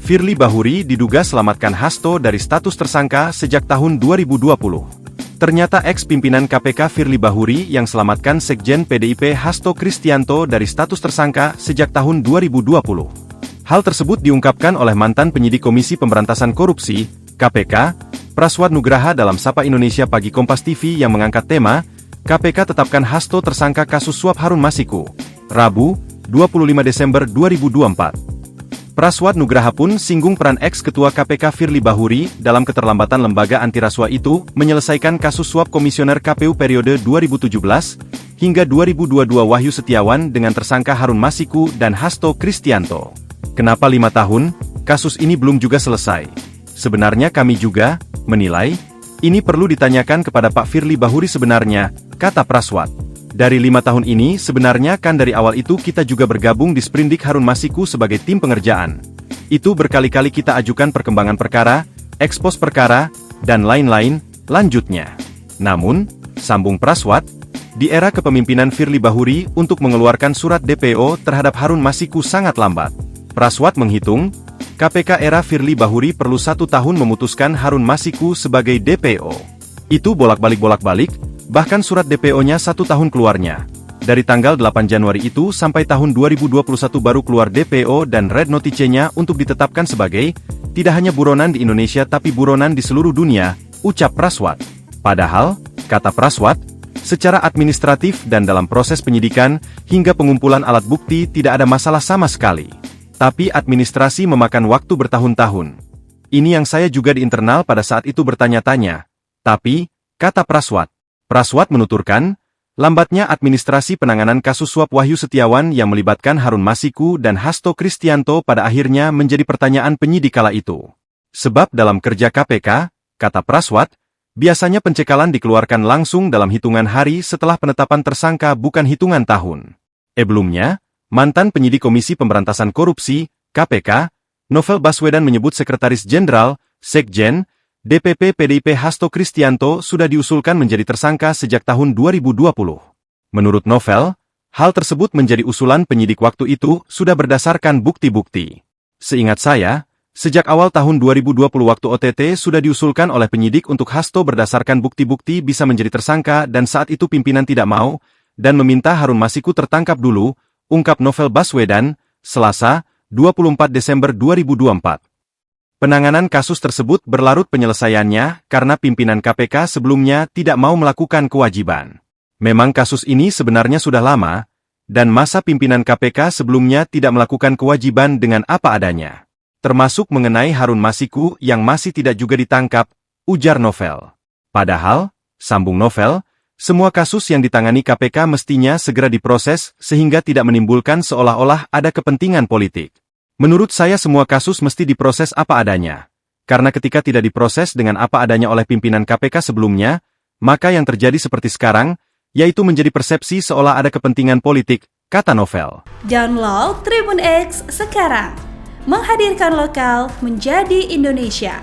Firly Bahuri diduga selamatkan Hasto dari status tersangka sejak tahun 2020. Ternyata ex-pimpinan KPK Firly Bahuri yang selamatkan Sekjen PDIP Hasto Kristianto dari status tersangka sejak tahun 2020. Hal tersebut diungkapkan oleh mantan penyidik Komisi Pemberantasan Korupsi, KPK, Praswad Nugraha dalam Sapa Indonesia Pagi Kompas TV yang mengangkat tema, KPK tetapkan Hasto tersangka kasus suap Harun Masiku, Rabu, 25 Desember 2024. Praswad Nugraha pun singgung peran ex-ketua KPK Firly Bahuri dalam keterlambatan lembaga antiraswa itu menyelesaikan kasus suap komisioner KPU periode 2017 hingga 2022 Wahyu Setiawan dengan tersangka Harun Masiku dan Hasto Kristianto. Kenapa 5 tahun, kasus ini belum juga selesai? Sebenarnya kami juga menilai, ini perlu ditanyakan kepada Pak Firly Bahuri sebenarnya, kata Praswad. Dari 5 tahun ini sebenarnya kan dari awal itu kita juga bergabung di Sprindik Harun Masiku sebagai tim pengerjaan. Itu berkali-kali kita ajukan perkembangan perkara, ekspos perkara, dan lain-lain, lanjutnya. Namun, sambung Praswad, di era kepemimpinan Firly Bahuri untuk mengeluarkan surat DPO terhadap Harun Masiku sangat lambat. Praswad menghitung, KPK era Firly Bahuri perlu 1 tahun memutuskan Harun Masiku sebagai DPO. Itu bolak-balik, bahkan surat DPO-nya 1 tahun keluarnya. Dari tanggal 8 Januari itu sampai tahun 2021 baru keluar DPO dan red notice-nya untuk ditetapkan sebagai, tidak hanya buronan di Indonesia tapi buronan di seluruh dunia, ucap Praswad. Padahal, kata Praswad, secara administratif dan dalam proses penyidikan, hingga pengumpulan alat bukti tidak ada masalah sama sekali. Tapi administrasi memakan waktu bertahun-tahun. Ini yang saya juga di internal pada saat itu bertanya-tanya. Tapi, kata Praswad menuturkan, lambatnya administrasi penanganan kasus suap Wahyu Setiawan yang melibatkan Harun Masiku dan Hasto Kristianto pada akhirnya menjadi pertanyaan penyidik kala itu. Sebab dalam kerja KPK, kata Praswad, biasanya pencekalan dikeluarkan langsung dalam hitungan hari setelah penetapan tersangka bukan hitungan tahun. Sebelumnya, mantan penyidik Komisi Pemberantasan Korupsi, KPK, Novel Baswedan menyebut Sekretaris Jenderal, Sekjen, DPP PDIP Hasto Kristianto sudah diusulkan menjadi tersangka sejak tahun 2020. Menurut Novel, hal tersebut menjadi usulan penyidik waktu itu sudah berdasarkan bukti-bukti. Seingat saya, sejak awal tahun 2020 waktu OTT sudah diusulkan oleh penyidik untuk Hasto berdasarkan bukti-bukti bisa menjadi tersangka dan saat itu pimpinan tidak mau, dan meminta Harun Masiku tertangkap dulu, ungkap Novel Baswedan, Selasa, 24 Desember 2024. Penanganan kasus tersebut berlarut penyelesaiannya karena pimpinan KPK sebelumnya tidak mau melakukan kewajiban. Memang kasus ini sebenarnya sudah lama, dan masa pimpinan KPK sebelumnya tidak melakukan kewajiban dengan apa adanya. Termasuk mengenai Harun Masiku yang masih tidak juga ditangkap, ujar Novel. Padahal, sambung Novel, semua kasus yang ditangani KPK mestinya segera diproses sehingga tidak menimbulkan seolah-olah ada kepentingan politik. Menurut saya semua kasus mesti diproses apa adanya. Karena ketika tidak diproses dengan apa adanya oleh pimpinan KPK sebelumnya, maka yang terjadi seperti sekarang, yaitu menjadi persepsi seolah ada kepentingan politik, kata Novel. Download Tribun X sekarang. Menghadirkan lokal menjadi Indonesia.